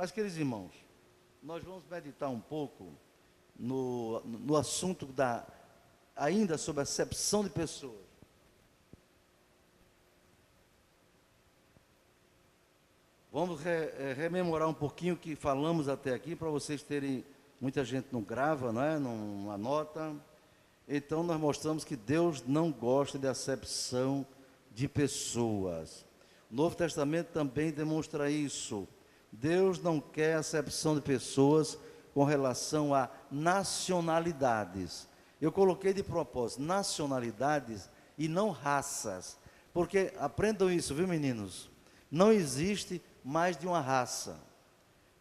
Mas, queridos irmãos, nós vamos meditar um pouco no assunto ainda sobre a acepção de pessoas. Vamos rememorar um pouquinho o que falamos até aqui, para vocês terem, muita gente não grava, não é? Não anota. Então, nós mostramos que Deus não gosta de acepção de pessoas. O Novo Testamento também demonstra isso. Deus não quer acepção de pessoas com relação a nacionalidades. Eu coloquei de propósito nacionalidades e não raças, porque aprendam isso, viu, meninos? Não existe mais de uma raça.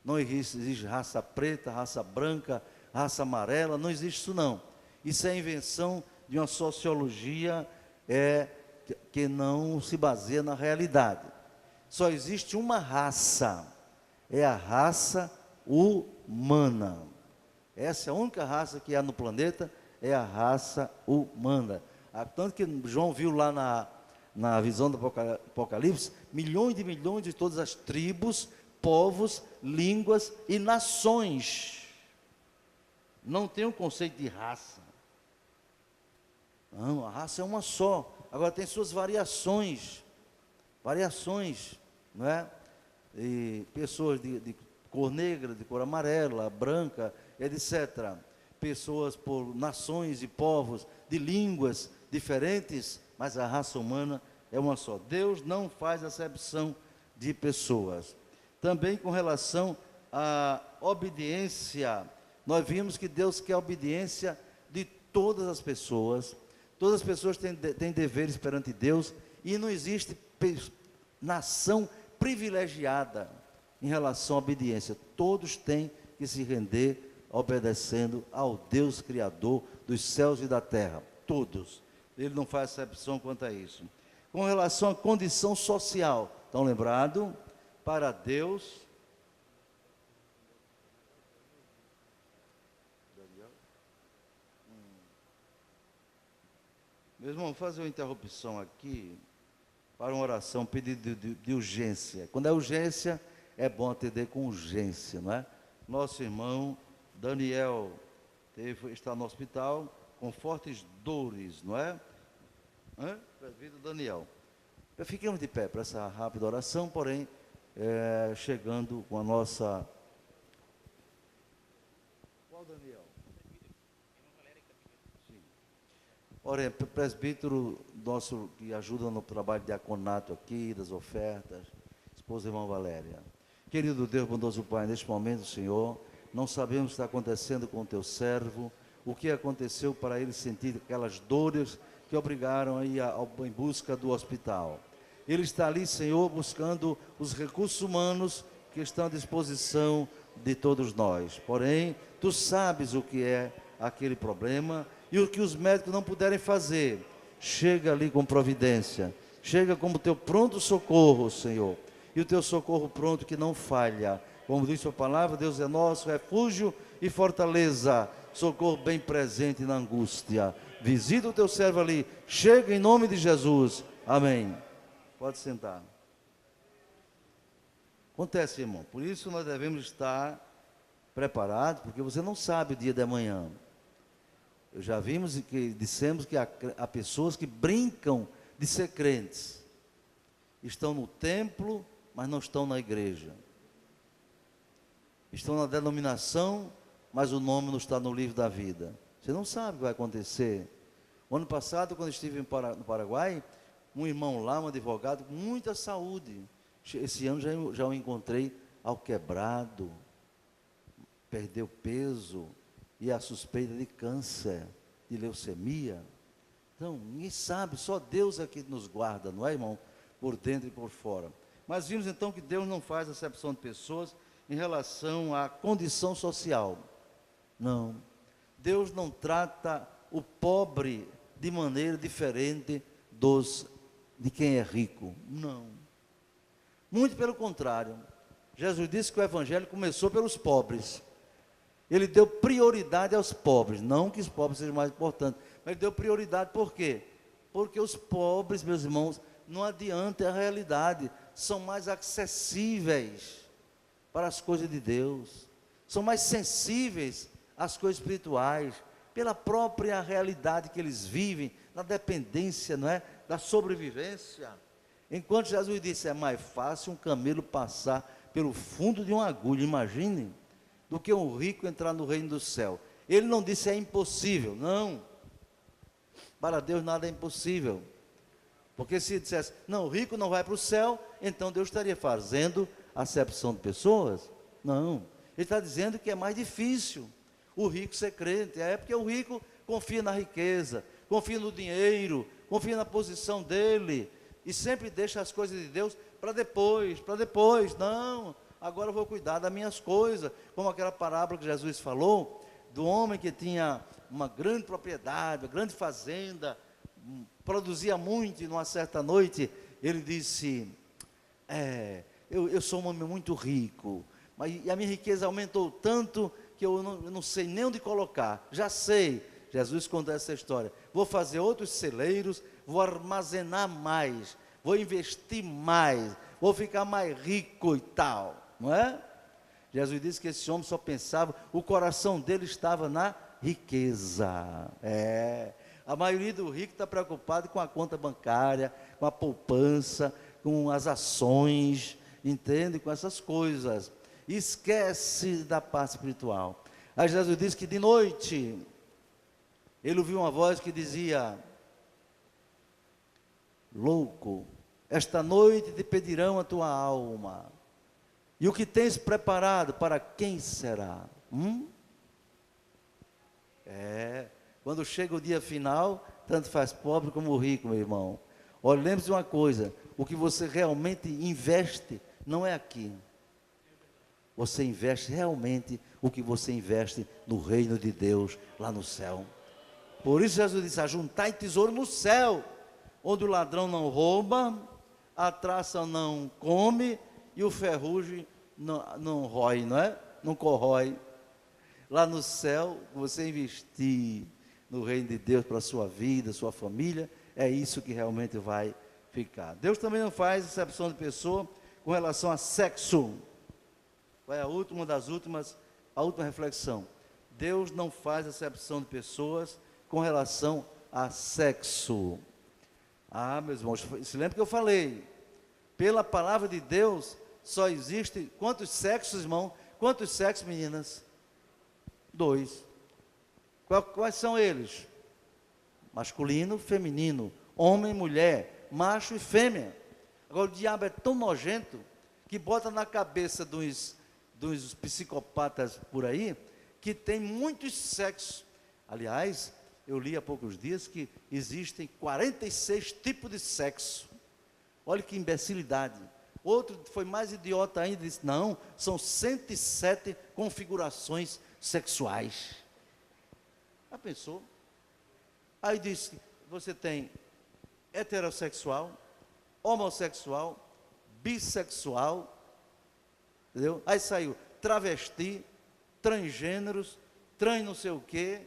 Não existe raça preta, raça branca, raça amarela, não existe isso não. Isso é invenção de uma sociologia que não se baseia na realidade. Só existe uma raça, é a raça humana. Essa é a única raça que há no planeta, é a raça humana. Tanto que João viu lá na visão do Apocalipse, milhões de todas as tribos, povos, línguas e nações. Não tem um conceito de raça. Não, a raça é uma só. Agora tem suas variações, não é? E pessoas de cor negra, de cor amarela, branca, etc. Pessoas por nações e povos, de línguas diferentes, mas a raça humana é uma só. Deus não faz acepção de pessoas. Também com relação à obediência, nós vimos que Deus quer a obediência de todas as pessoas. Todas as pessoas têm deveres perante Deus, e não existe nação privilegiada em relação à obediência. Todos têm que se render obedecendo ao Deus Criador dos céus e da terra. Todos. Ele não faz exceção quanto a isso. Com relação à condição social, estão lembrados? Para Deus, meus irmãos, vou fazer uma interrupção aqui para uma oração, um pedido de urgência. Quando é urgência, é bom atender com urgência, não é? Nosso irmão Daniel está no hospital com fortes dores, não é? Presbítero Daniel. Fiquemos de pé para essa rápida oração, porém, chegando com a nossa... Qual Daniel? Ora, presbítero nosso que ajuda no trabalho de diaconato aqui, das ofertas, esposa irmã Valéria. Querido Deus, bondoso Pai, neste momento, Senhor, não sabemos o que está acontecendo com o teu servo, o que aconteceu para ele sentir aquelas dores que obrigaram a ir em busca do hospital. Ele está ali, Senhor, buscando os recursos humanos que estão à disposição de todos nós. Porém, tu sabes o que é aquele problema e o que os médicos não puderem fazer. Chega ali com providência, chega como teu pronto socorro, Senhor, e o teu socorro pronto que não falha. Como diz a palavra, Deus é nosso refúgio e fortaleza, socorro bem presente na angústia. Visita o teu servo ali, chega em nome de Jesus, amém. Pode sentar. Acontece, irmão, por isso nós devemos estar preparados, porque você não sabe o dia de amanhã. Eu já vimos e dissemos que há pessoas que brincam de ser crentes. Estão no templo, mas não estão na igreja. Estão na denominação, mas o nome não está no livro da vida. Você não sabe o que vai acontecer. O ano passado, quando estive no Paraguai, um irmão lá, um advogado, com muita saúde. Esse ano já o encontrei ao quebrado, perdeu peso, e a suspeita de câncer, de leucemia. Então, ninguém sabe, só Deus é que nos guarda, não é, irmão? Por dentro e por fora. Mas vimos então que Deus não faz acepção de pessoas em relação à condição social. Não. Deus não trata o pobre de maneira diferente de quem é rico. Não. Muito pelo contrário. Jesus disse que o evangelho começou pelos pobres. Ele deu prioridade aos pobres, não que os pobres sejam mais importantes, mas ele deu prioridade por quê? Porque os pobres, meus irmãos, não adianta a realidade, são mais acessíveis. para as coisas de Deus, são mais sensíveis às coisas espirituais, pela própria realidade que eles vivem, na dependência, não é, da sobrevivência. Enquanto Jesus disse, é mais fácil um camelo passar pelo fundo de uma agulha, imagine, do que um rico entrar no reino do céu. Ele não disse é impossível, não. Para Deus nada é impossível. Porque se dissesse, não, o rico não vai para o céu, então Deus estaria fazendo acepção de pessoas? Não. Ele está dizendo que é mais difícil o rico ser crente. É porque o rico confia na riqueza, confia no dinheiro, confia na posição dele, e sempre deixa as coisas de Deus para depois. Não, agora eu vou cuidar das minhas coisas. Como aquela parábola que Jesus falou, do homem que tinha uma grande propriedade, uma grande fazenda, produzia muito, e numa certa noite, ele disse, eu sou um homem muito rico, e a minha riqueza aumentou tanto, que eu não sei nem onde colocar. Já sei, Jesus conta essa história, vou fazer outros celeiros, vou armazenar mais, vou investir mais, vou ficar mais rico e tal, não é? Jesus disse que esse homem só pensava, o coração dele estava na riqueza. A maioria do rico está preocupado com a conta bancária, com a poupança, com as ações, entende? Com essas coisas. Esquece da parte espiritual. Aí Jesus disse que de noite, ele ouviu uma voz que dizia, louco, esta noite te pedirão a tua alma, e o que tens preparado, para quem será? Quando chega o dia final, tanto faz pobre como rico, meu irmão. Olha, lembre-se de uma coisa, o que você realmente investe, não é aqui. Você investe realmente o que você investe no reino de Deus, lá no céu. Por isso Jesus disse, ajuntai tesouro no céu, onde o ladrão não rouba, a traça não come, e o ferrugem não rói, não é? Não corrói. Lá no céu, você investir no reino de Deus para a sua vida, sua família, é isso que realmente vai ficar. Deus também não faz acepção de pessoa com relação a sexo. Vai a última reflexão. Deus não faz acepção de pessoas com relação a sexo. Meus irmãos, se lembra que eu falei, pela palavra de Deus, só existe, quantos sexos, irmão? Quantos sexos, meninas? 2. Quais são eles? Masculino, feminino, homem, mulher, macho e fêmea. Agora o diabo é tão nojento, que bota na cabeça dos psicopatas por aí, que tem muitos sexos. Aliás, eu li há poucos dias que existem 46 tipos de sexo. Olha que imbecilidade. Outro foi mais idiota ainda, disse, não, são 107 configurações sexuais. Já pensou? Aí disse, você tem heterossexual, homossexual, bissexual, entendeu? Aí saiu travesti, transgêneros, trans não sei o quê,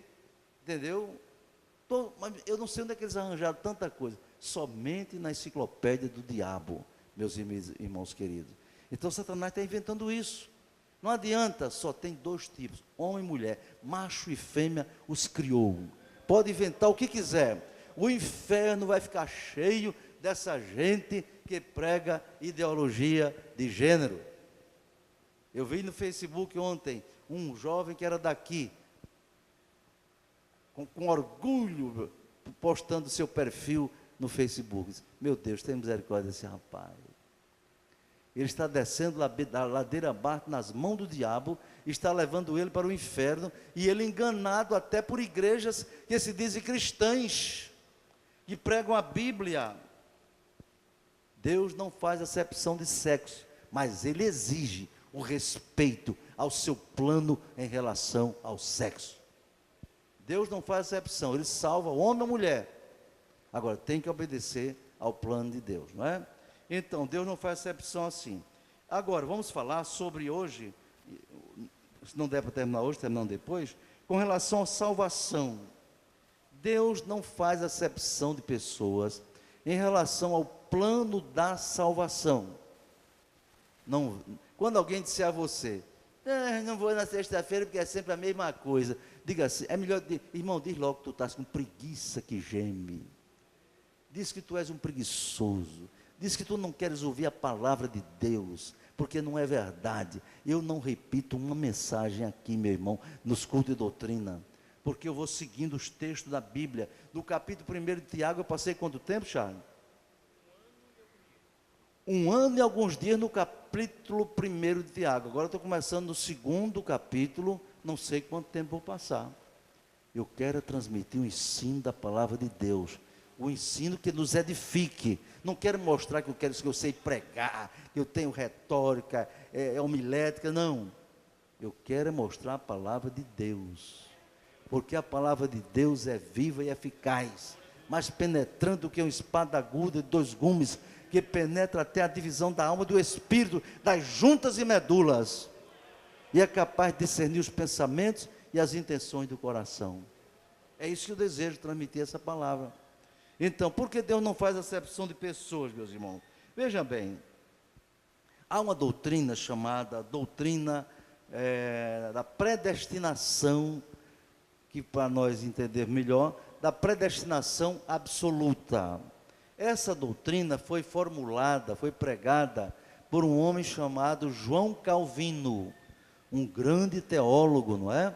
entendeu? Mas eu não sei onde é que eles arranjaram tanta coisa. Somente na enciclopédia do diabo, meus irmãos queridos. Então Satanás está inventando isso. Não adianta, só tem 2 tipos, homem e mulher, macho e fêmea os criou. Pode inventar o que quiser. O inferno vai ficar cheio dessa gente que prega ideologia de gênero. Eu vi no Facebook ontem um jovem que era daqui, com orgulho, postando seu perfil no Facebook. Meu Deus, tem misericórdia desse rapaz. Ele está descendo a ladeira abaixo nas mãos do diabo, está levando ele para o inferno, e ele enganado até por igrejas que se dizem cristãs, que pregam a Bíblia. Deus não faz acepção de sexo, mas Ele exige o respeito ao seu plano em relação ao sexo. Deus não faz acepção, Ele salva o homem ou mulher. Agora, tem que obedecer ao plano de Deus, não é? Então, Deus não faz acepção assim. Agora, vamos falar sobre hoje, se não der para terminar hoje, terminando depois, com relação à salvação. Deus não faz acepção de pessoas em relação ao plano da salvação. Não, quando alguém disser a você, não vou na sexta-feira porque é sempre a mesma coisa, diga assim, é melhor, irmão, diz logo que tu estás com preguiça que geme. Diz que tu és um preguiçoso. Diz que tu não queres ouvir a palavra de Deus, porque não é verdade. Eu não repito uma mensagem aqui, meu irmão, nos cultos de doutrina, porque eu vou seguindo os textos da Bíblia. No capítulo 1 de Tiago, eu passei quanto tempo, Charles? 1 ano e alguns dias no capítulo 1 de Tiago. Agora eu estou começando no 2º capítulo, não sei quanto tempo vou passar. Eu quero transmitir o ensino da palavra de Deus, o ensino que nos edifique. Não quero mostrar que eu sei pregar, que eu tenho retórica, homilética, não. Eu quero mostrar a palavra de Deus, porque a palavra de Deus é viva e eficaz, mais penetrante do que uma espada aguda de 2 gumes, que penetra até a divisão da alma e do espírito, das juntas e medulas, e é capaz de discernir os pensamentos e as intenções do coração. É isso que eu desejo transmitir, essa palavra. Então, por que Deus não faz acepção de pessoas, meus irmãos? Veja bem, há uma doutrina chamada doutrina da predestinação, que para nós entendermos melhor, da predestinação absoluta. Essa doutrina foi formulada, foi pregada por um homem chamado João Calvino, um grande teólogo, não é?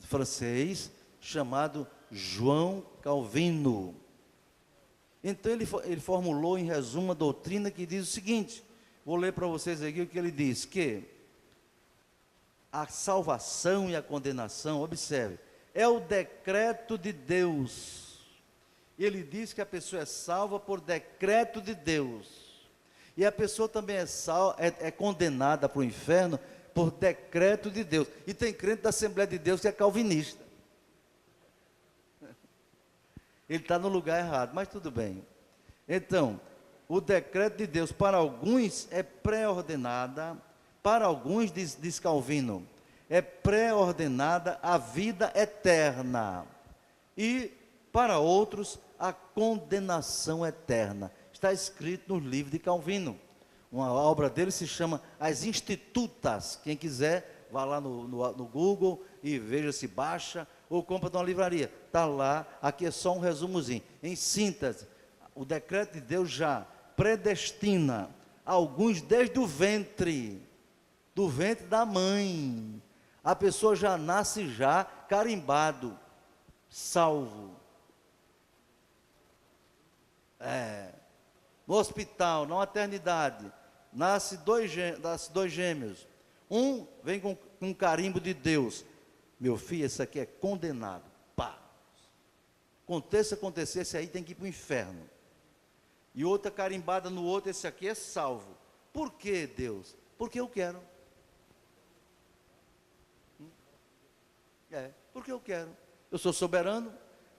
Francês, chamado João Calvino. Então ele formulou em resumo uma doutrina que diz o seguinte, vou ler para vocês aqui o que ele diz, que a salvação e a condenação, observe, é o decreto de Deus. Ele diz que a pessoa é salva por decreto de Deus, e a pessoa também é condenada para o inferno por decreto de Deus. E tem crente da Assembleia de Deus que é calvinista. Ele está no lugar errado, mas tudo bem. Então, o decreto de Deus para alguns é pré-ordenada, para alguns, diz Calvino, é pré-ordenada a vida eterna, e para outros a condenação eterna. Está escrito no livro de Calvino. Uma obra dele se chama As Institutas. Quem quiser, vá lá no Google e veja se baixa, ou compra de uma livraria. Está lá, aqui é só um resumozinho. Em síntese, o decreto de Deus já predestina alguns desde o ventre, do ventre da mãe. A pessoa já nasce já carimbado, salvo. No hospital, na maternidade, nasce dois gêmeos. Um vem com um carimbo de Deus. Meu filho, esse aqui é condenado. Pá. Acontecer, esse aí tem que ir para o inferno. E outra carimbada no outro, esse aqui é salvo. Por que, Deus? Porque eu quero. Porque eu quero. Eu sou soberano.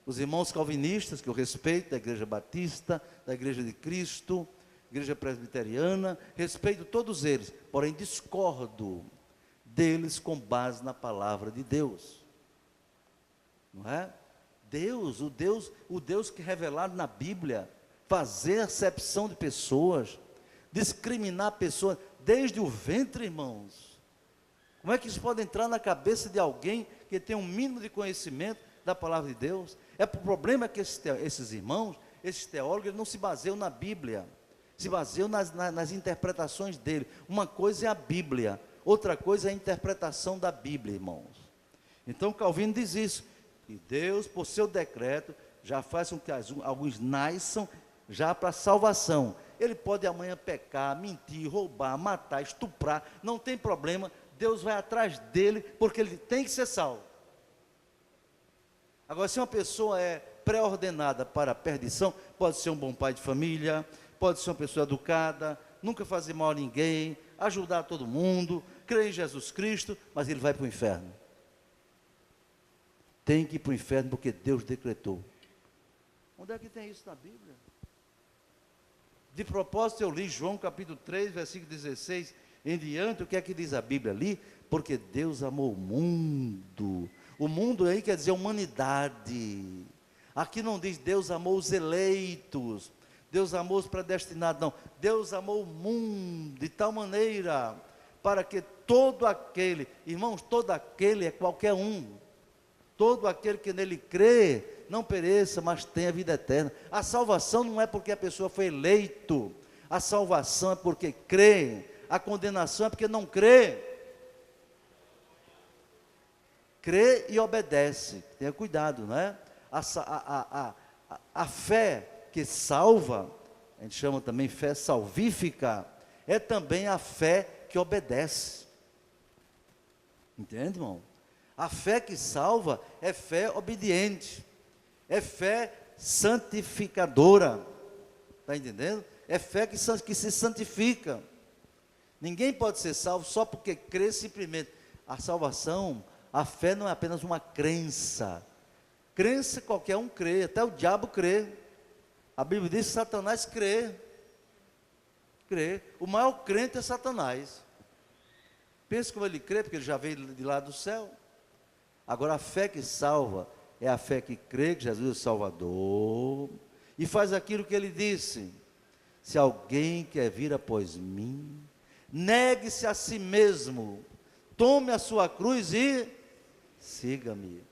Os irmãos calvinistas, que eu respeito, da Igreja Batista, da Igreja de Cristo, Igreja Presbiteriana, respeito todos eles, porém discordo deles com base na palavra de Deus. Não é? Deus, o Deus que é revelado na Bíblia, fazer acepção de pessoas, discriminar pessoas desde o ventre, irmãos. Como é que isso pode entrar na cabeça de alguém que tem um mínimo de conhecimento da palavra de Deus? O problema é que esses irmãos, esses teólogos, não se baseiam na Bíblia, se baseiam nas interpretações dele. Uma coisa é a Bíblia, outra coisa é a interpretação da Bíblia, irmãos. Então Calvino diz isso, que Deus, por seu decreto, já faz com que alguns nasçam já para salvação. Ele pode amanhã pecar, mentir, roubar, matar, estuprar, não tem problema, Deus vai atrás dele, porque ele tem que ser salvo. Agora, se uma pessoa é pré-ordenada para a perdição, pode ser um bom pai de família, pode ser uma pessoa educada, nunca fazer mal a ninguém, ajudar todo mundo, crer em Jesus Cristo, mas ele vai para o inferno. Tem que ir para o inferno porque Deus decretou. Onde é que tem isso na Bíblia? De propósito, eu li João capítulo 3, versículo 16 em diante. O que é que diz a Bíblia ali? Porque Deus amou o mundo. O mundo aí quer dizer humanidade. Aqui não diz Deus amou os eleitos. Deus amou os predestinados, não. Deus amou o mundo de tal maneira para que todo aquele, irmãos, todo aquele é qualquer um, todo aquele que nele crê, não pereça, mas tenha vida eterna. A salvação não é porque a pessoa foi eleito, a salvação é porque crê, a condenação é porque não crê. Crê e obedece, tenha cuidado, não é? A fé que salva, a gente chama também fé salvífica, é também a fé que obedece. Entende, irmão? A fé que salva é fé obediente, é fé santificadora. Está entendendo? É fé que se santifica. Ninguém pode ser salvo só porque crê simplesmente. A salvação, a fé não é apenas uma crença. Crença qualquer um crê, até o diabo crê. A Bíblia diz que Satanás crê. Crê. O maior crente é Satanás. Pensa como ele crê, porque ele já veio de lá do céu. Agora a fé que salva é a fé que crê que Jesus é o Salvador e faz aquilo que ele disse: se alguém quer vir após mim, negue-se a si mesmo, tome a sua cruz e siga-me.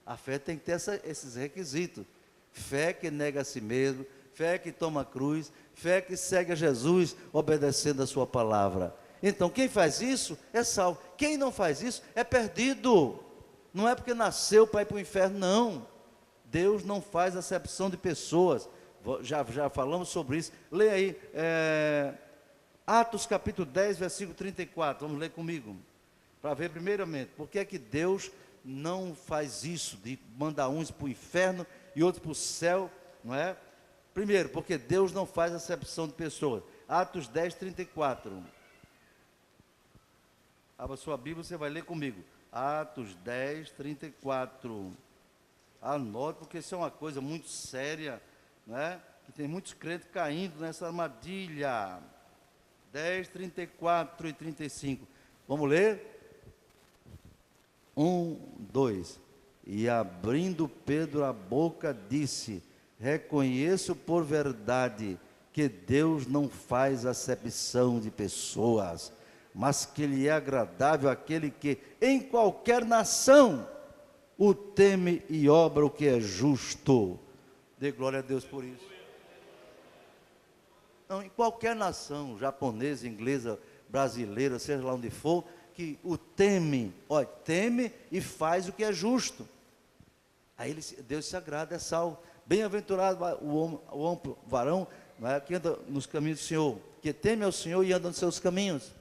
A fé tem que ter esses requisitos: fé que nega a si mesmo, fé que toma a cruz, fé que segue a Jesus, obedecendo a sua palavra. Então quem faz isso é salvo, quem não faz isso é perdido. Não é porque nasceu para ir para o inferno, não. Deus não faz acepção de pessoas. Já falamos sobre isso. Leia aí, Atos capítulo 10, versículo 34. Vamos ler comigo, para ver primeiramente, por que é que Deus não faz isso, de mandar uns para o inferno e outros para o céu, não é? Primeiro, porque Deus não faz acepção de pessoas. Atos 10, 34. Abra sua Bíblia, você vai ler comigo. Atos 10, 34. Anote, porque isso é uma coisa muito séria, né? Que tem muitos crentes caindo nessa armadilha. 10, 34 e 35. Vamos ler? 1, 2. E abrindo Pedro a boca, disse: reconheço por verdade que Deus não faz acepção de pessoas, mas que lhe é agradável aquele que, em qualquer nação, o teme e obra o que é justo. Dê glória a Deus por isso. Não, em qualquer nação, japonesa, inglesa, brasileira, seja lá onde for, que o teme, olha, teme e faz o que é justo. Aí Deus se agrada, é salvo. Bem-aventurado o varão, não é, que anda nos caminhos do Senhor, que teme ao Senhor e anda nos seus caminhos.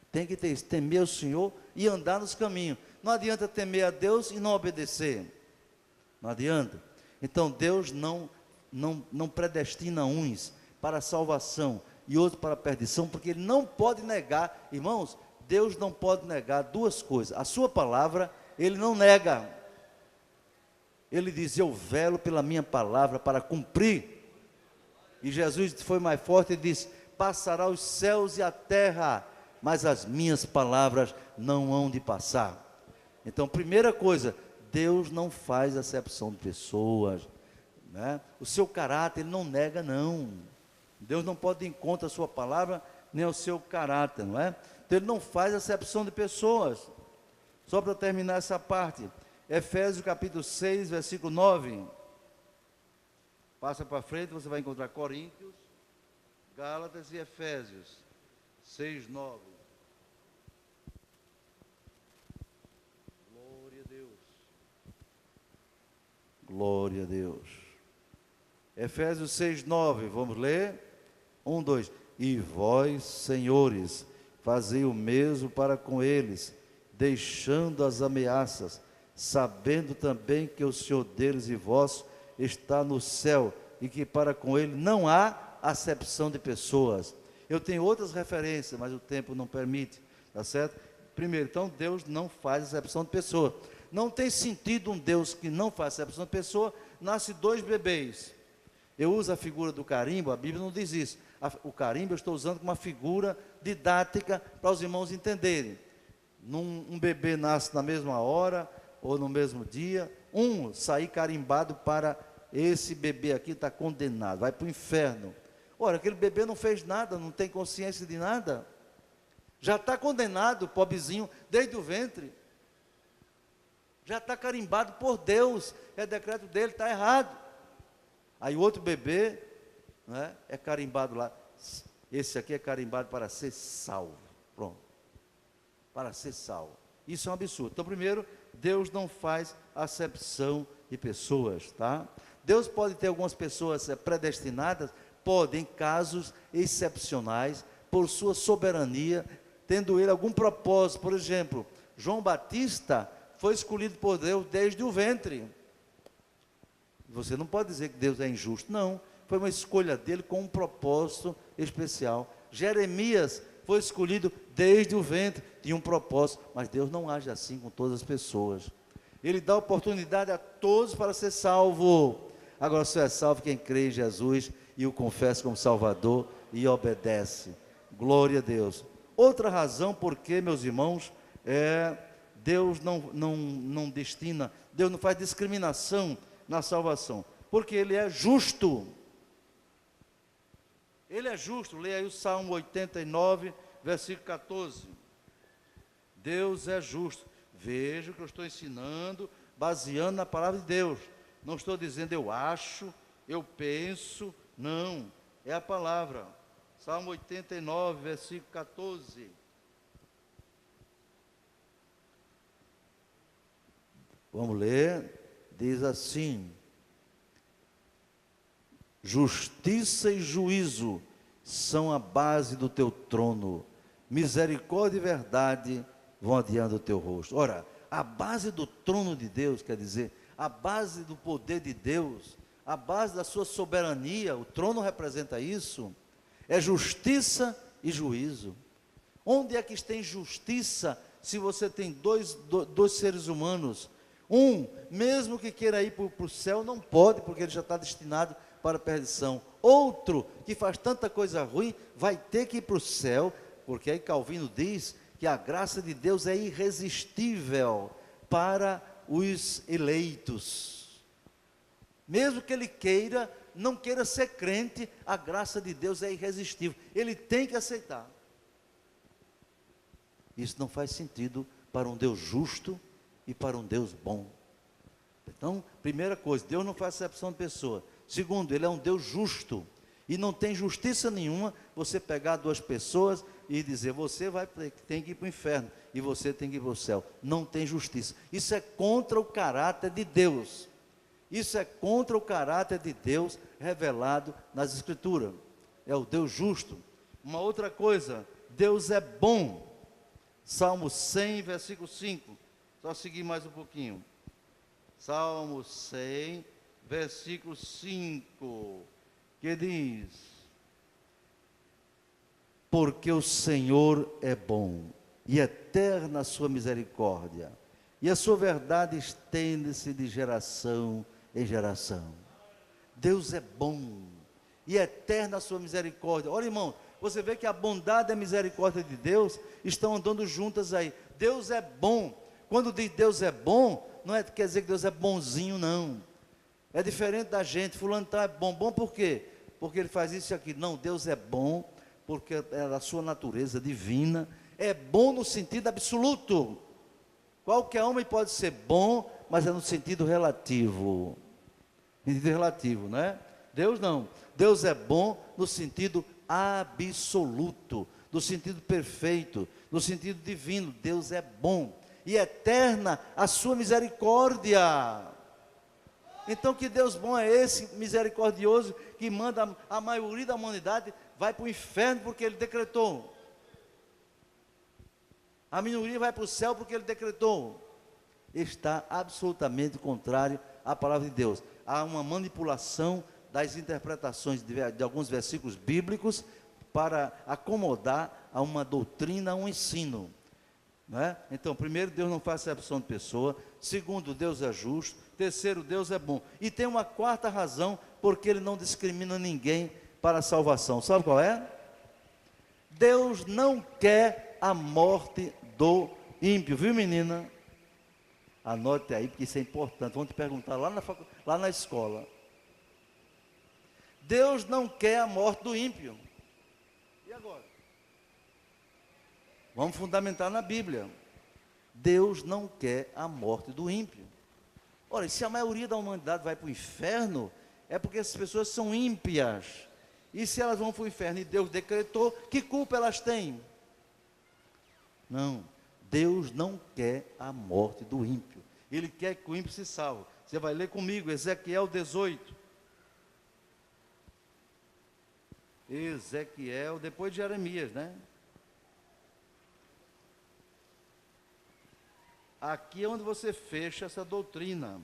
Tem que ter isso, temer o Senhor e andar nos caminhos. Não adianta temer a Deus e não obedecer. Não adianta. Então Deus não predestina uns para a salvação e outros para a perdição, porque Ele não pode negar, irmãos, Deus não pode negar duas coisas. A sua palavra, Ele não nega. Ele diz: eu velo pela minha palavra para cumprir. E Jesus foi mais forte e disse: passará os céus e a terra, mas as minhas palavras não hão de passar. Então, primeira coisa, Deus não faz acepção de pessoas, né? O seu caráter Ele não nega, não. Deus não pode ir contra a sua palavra, nem o seu caráter, não é? Então Ele não faz acepção de pessoas. Só para terminar essa parte, Efésios capítulo 6, versículo 9. Passa para frente, você vai encontrar Coríntios, Gálatas e Efésios 6, 9. Glória a Deus. Glória a Deus. Efésios 6, 9, vamos ler? 1, 2. E vós, senhores, fazei o mesmo para com eles, deixando as ameaças, sabendo também que o Senhor deles e vosso está no céu, e que para com ele não há acepção de pessoas. Eu tenho outras referências, mas o tempo não permite, tá certo? Primeiro, então, Deus não faz acepção de pessoa. Não tem sentido um Deus que não faz acepção de pessoa. Nasce 2 bebês. Eu uso a figura do carimbo, a Bíblia não diz isso. O carimbo eu estou usando como uma figura didática para os irmãos entenderem. Um bebê nasce na mesma hora ou no mesmo dia. Um sair carimbado para esse bebê aqui está condenado, vai para o inferno. Ora, aquele bebê não fez nada, não tem consciência de nada. Já está condenado, pobrezinho, desde o ventre. Já está carimbado por Deus, é decreto dele, está errado. Aí o outro bebê, né, é carimbado lá. Esse aqui é carimbado para ser salvo. Pronto. Para ser salvo. Isso é um absurdo. Então, primeiro, Deus não faz acepção de pessoas, tá? Deus pode ter algumas pessoas predestinadas, pode, em casos excepcionais, por sua soberania, tendo ele algum propósito. Por exemplo, João Batista foi escolhido por Deus desde o ventre. Você não pode dizer que Deus é injusto, não. Foi uma escolha dele com um propósito especial. Jeremias foi escolhido desde o ventre, tinha um propósito, mas Deus não age assim com todas as pessoas. Ele dá oportunidade a todos para ser salvo. Agora só é salvo quem crê em Jesus e o confessa como Salvador e obedece. Glória a Deus. Outra razão porque, meus irmãos, Deus não destina, Deus não faz discriminação na salvação, porque Ele é justo. Ele é justo. Leia aí o Salmo 89, versículo 14. Deus é justo. Veja o que eu estou ensinando, baseando na palavra de Deus. Não estou dizendo eu acho, eu penso, não. É a palavra. Salmo 89, versículo 14. Vamos ler. Diz assim: justiça e juízo são a base do teu trono, misericórdia e verdade vão adiante do teu rosto. Ora, a base do trono de Deus, quer dizer, a base do poder de Deus, a base da sua soberania, o trono representa isso, é justiça e juízo. Onde é que tem justiça se você tem dois seres humanos? Um, mesmo que queira ir para o céu, não pode, porque ele já está destinado para a perdição. Outro, que faz tanta coisa ruim, vai ter que ir para o céu, porque aí Calvino diz que a graça de Deus é irresistível para os eleitos. Mesmo que ele queira, não queira ser crente, a graça de Deus é irresistível. Ele tem que aceitar. Isso não faz sentido para um Deus justo e para um Deus bom. Então, primeira coisa, Deus não faz acepção de pessoa. Segundo, Ele é um Deus justo, e não tem justiça nenhuma você pegar duas pessoas e dizer, você tem que ir para o inferno, e você tem que ir para o céu. Não tem justiça. Isso é contra o caráter de Deus. Isso é contra o caráter de Deus revelado nas Escrituras. É o Deus justo. Uma outra coisa, Deus é bom. Salmo 100, versículo 5. Só seguir mais um pouquinho. Salmo 100, versículo 5, que diz: porque o Senhor é bom, e eterna a sua misericórdia, e a sua verdade estende-se de geração em geração. Deus é bom, e eterna a sua misericórdia. Olha, irmão, você vê que a bondade e a misericórdia de Deus estão andando juntas aí. Deus é bom. Quando diz Deus é bom, não quer dizer que Deus é bonzinho, não. É diferente da gente. Fulano está bom. Bom por quê? Porque ele faz isso e aquilo. Não, Deus é bom porque é da sua natureza divina. É bom no sentido absoluto. Qualquer homem pode ser bom, mas é no sentido relativo. Sentido relativo, não é? Deus não. Deus é bom no sentido absoluto, no sentido perfeito, no sentido divino. Deus é bom. E eterna a sua misericórdia. Então, que Deus bom é esse, misericordioso, que manda a maioria da humanidade vai para o inferno porque Ele decretou. A minoria vai para o céu porque Ele decretou. Está absolutamente contrário à palavra de Deus. Há uma manipulação das interpretações de alguns versículos bíblicos para acomodar a uma doutrina, a um ensino. Não é? Então, primeiro, Deus não faz acepção de pessoa. Segundo, Deus é justo. Terceiro, Deus é bom. E tem uma quarta razão, porque Ele não discrimina ninguém para a salvação. Sabe qual é? Deus não quer a morte do ímpio. Viu, menina? Anote aí, porque isso é importante. Vão te perguntar lá na escola. Deus não quer a morte do ímpio. E agora? Vamos fundamentar na Bíblia. Deus não quer a morte do ímpio. Ora, se a maioria da humanidade vai para o inferno, é porque essas pessoas são ímpias. E se elas vão para o inferno e Deus decretou, que culpa elas têm? Não, Deus não quer a morte do ímpio. Ele quer que o ímpio se salve. Você vai ler comigo, Ezequiel 18. Ezequiel, depois de Jeremias, né? Aqui é onde você fecha essa doutrina.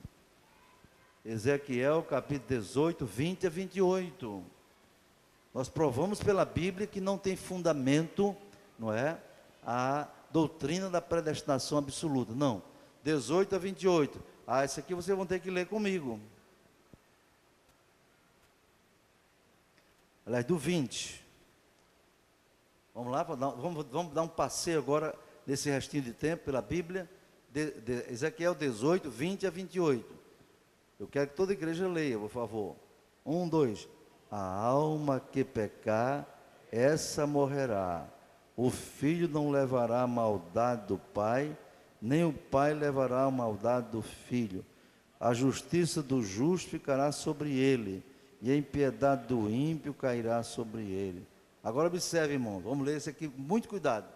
Ezequiel, capítulo 18, 20 a 28. Nós provamos pela Bíblia que não tem fundamento, não é? A doutrina da predestinação absoluta. Não. 18 a 28. Esse aqui vocês vão ter que ler comigo. Aliás, do 20. Vamos lá, vamos dar um passeio agora nesse restinho de tempo pela Bíblia. Ezequiel 18, 20 a 28. Eu quero que toda a igreja leia, por favor. 1, 2. A alma que pecar, essa morrerá. O filho não levará a maldade do pai, nem o pai levará a maldade do filho. A justiça do justo ficará sobre ele, e a impiedade do ímpio cairá sobre ele. Agora observe, irmão, vamos ler isso aqui com muito cuidado.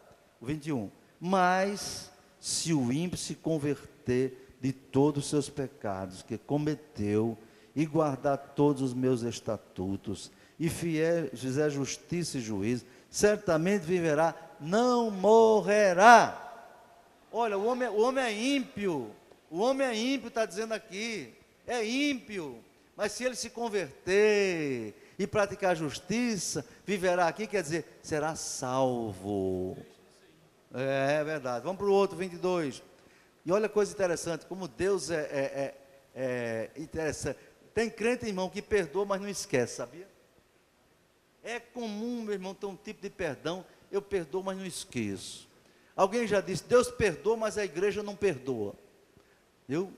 O 21. Mas se o ímpio se converter de todos os seus pecados que cometeu, e guardar todos os meus estatutos, e fizer justiça e juízo, certamente viverá, não morrerá. Olha, o homem é ímpio, está dizendo aqui, é ímpio, mas se ele se converter e praticar justiça, viverá aqui, quer dizer, será salvo. É verdade. Vamos para o outro, 22. E olha a coisa interessante, como Deus é interessante. Tem crente, irmão, que perdoa, mas não esquece, sabia? É comum, meu irmão, ter um tipo de perdão, eu perdoo, mas não esqueço. Alguém já disse, Deus perdoa, mas a igreja não perdoa. Viu?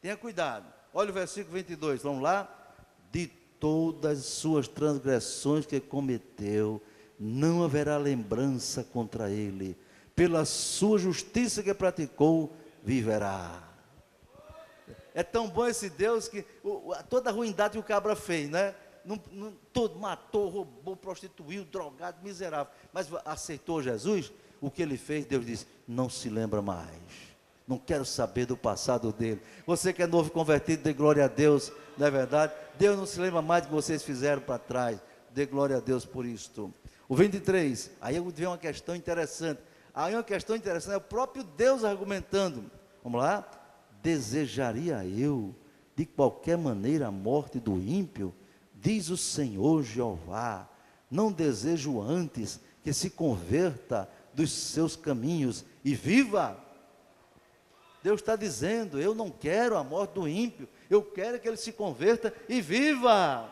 Tenha cuidado. Olha o versículo 22, vamos lá. De todas as suas transgressões que cometeu, não haverá lembrança contra ele. Pela sua justiça que praticou, viverá. É tão bom esse Deus que toda a ruindade que o cabra fez, né? Todo matou, roubou, prostituiu, drogado, miserável. Mas aceitou Jesus, o que ele fez, Deus disse, não se lembra mais. Não quero saber do passado dele. Você que é novo convertido, dê glória a Deus, não é verdade? Deus não se lembra mais do que vocês fizeram para trás. Dê glória a Deus por isto. O 23, aí vem uma questão interessante. Aí uma questão interessante, é o próprio Deus argumentando. Vamos lá? Desejaria eu, de qualquer maneira, a morte do ímpio? Diz o Senhor Jeová, não desejo antes que se converta dos seus caminhos e viva. Deus está dizendo, eu não quero a morte do ímpio, eu quero que ele se converta e viva.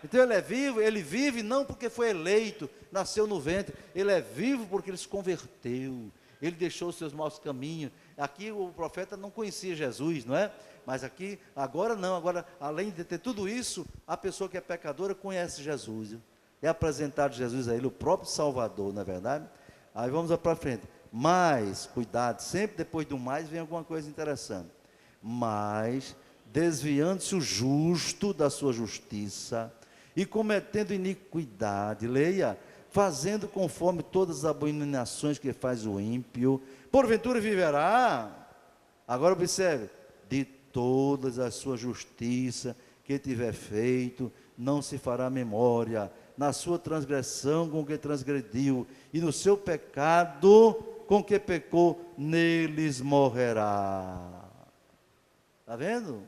Então ele é vivo, ele vive não porque foi eleito, nasceu no ventre, ele é vivo porque ele se converteu, ele deixou os seus maus caminhos. Aqui o profeta não conhecia Jesus, não é? Mas aqui, agora não, agora além de ter tudo isso, a pessoa que é pecadora conhece Jesus, é apresentado Jesus a ele, o próprio Salvador, não é verdade? Aí vamos para frente, mas, cuidado, sempre depois do mais vem alguma coisa interessante. Mas, desviando-se o justo da sua justiça, e cometendo iniquidade, leia, fazendo conforme todas as abominações que faz o ímpio, porventura viverá. Agora observe, de todas as suas justiças que tiver feito, não se fará memória, na sua transgressão com que transgrediu, e no seu pecado com que pecou, neles morrerá. Está vendo?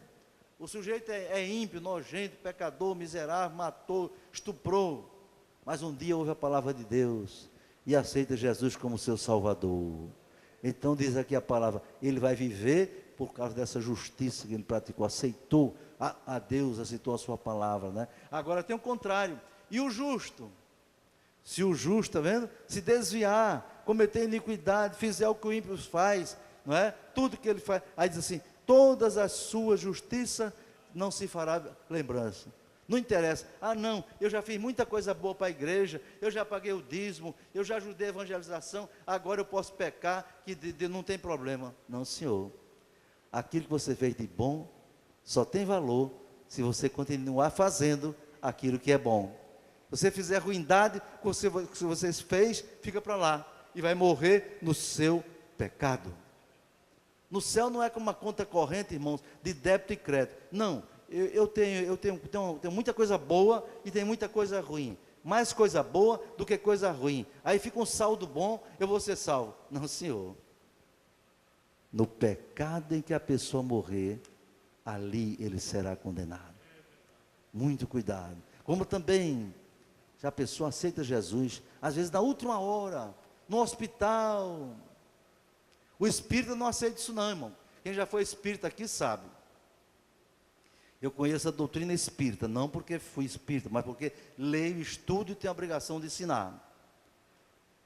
O sujeito é ímpio, nojento, pecador, miserável, matou, estuprou, mas um dia ouve a palavra de Deus e aceita Jesus como seu Salvador. Então diz aqui a palavra, ele vai viver por causa dessa justiça que ele praticou, aceitou a Deus, aceitou a sua palavra, né? Agora tem o contrário, e o justo? Se o justo, está vendo? Se desviar, cometer iniquidade, fizer o que o ímpio faz, não é? Tudo que ele faz, aí diz assim, todas as suas justiças não se fará lembrança. Não interessa. Ah, não, eu já fiz muita coisa boa para a igreja, eu já paguei o dízimo, eu já ajudei a evangelização, agora eu posso pecar, que não tem problema. Não, senhor. Aquilo que você fez de bom só tem valor se você continuar fazendo aquilo que é bom. Se você fizer ruindade, o que você fez, fica para lá. E vai morrer no seu pecado. No céu não é como uma conta corrente, irmãos, de débito e crédito. Não, eu tenho muita coisa boa e tem muita coisa ruim. Mais coisa boa do que coisa ruim. Aí fica um saldo bom, eu vou ser salvo. Não, senhor. No pecado em que a pessoa morrer, ali ele será condenado. Muito cuidado. Como também, se a pessoa aceita Jesus, às vezes na última hora, no hospital, o espírita não aceita isso não, irmão. Quem já foi espírita aqui sabe. Eu conheço a doutrina espírita, não porque fui espírita, mas porque leio, estudo e tenho a obrigação de ensinar.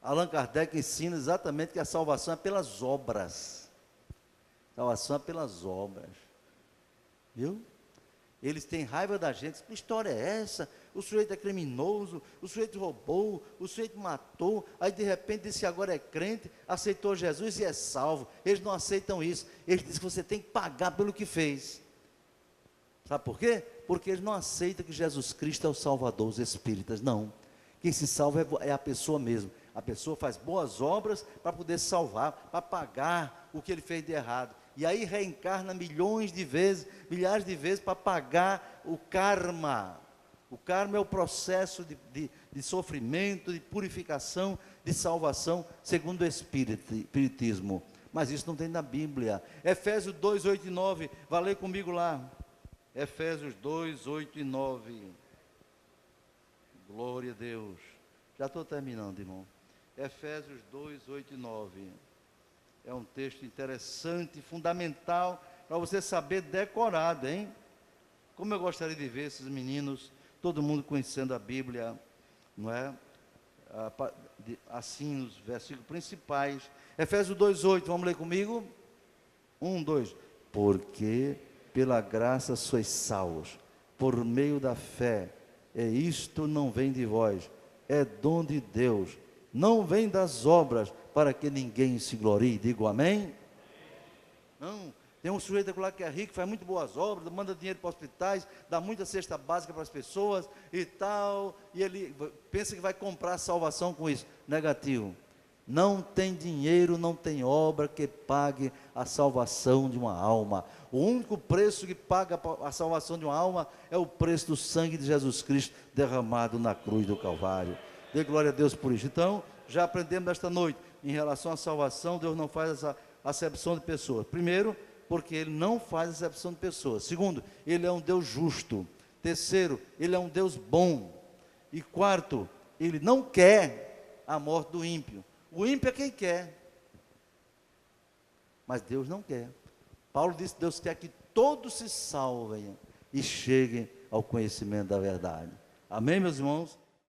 Allan Kardec ensina exatamente que a salvação é pelas obras. Salvação é pelas obras. Viu? Eles têm raiva da gente. Que história é essa? O sujeito é criminoso, o sujeito roubou, o sujeito matou, aí de repente disse que agora é crente, aceitou Jesus e é salvo. Eles não aceitam isso. Eles dizem que você tem que pagar pelo que fez. Sabe por quê? Porque eles não aceitam que Jesus Cristo é o Salvador, os espíritas. Não. Quem se salva é a pessoa mesmo. A pessoa faz boas obras para poder salvar, para pagar o que ele fez de errado. E aí reencarna milhões de vezes, milhares de vezes para pagar o karma. O karma é o processo de sofrimento, de purificação, de salvação, segundo o espiritismo. Mas isso não tem na Bíblia. Efésios 2, 8 e 9, vai ler comigo lá. Efésios 2, 8 e 9. Glória a Deus. Já estou terminando, irmão. Efésios 2, 8 e 9. É um texto interessante, fundamental, para você saber decorado, hein? Como eu gostaria de ver esses meninos, todo mundo conhecendo a Bíblia, não é? Assim, os versículos principais. Efésios 2, 8, vamos ler comigo? 1, 2. Porque pela graça sois salvos, por meio da fé, e isto não vem de vós, é dom de Deus, não vem das obras, para que ninguém se glorie. Digo amém? Não, tem um sujeito lá que é rico, faz muito boas obras, manda dinheiro para hospitais, dá muita cesta básica para as pessoas e tal, e ele pensa que vai comprar salvação com isso. Negativo. Não tem dinheiro, não tem obra que pague a salvação de uma alma. O único preço que paga a salvação de uma alma é o preço do sangue de Jesus Cristo derramado na cruz do Calvário. Dê glória a Deus por isso. Então, já aprendemos esta noite, em relação à salvação, Deus não faz essa acepção de pessoas. Primeiro, porque Ele não faz acepção de pessoas. Segundo, Ele é um Deus justo. Terceiro, Ele é um Deus bom. E quarto, Ele não quer a morte do ímpio. O ímpio é quem quer, mas Deus não quer. Paulo disse que Deus quer que todos se salvem e cheguem ao conhecimento da verdade. Amém, meus irmãos?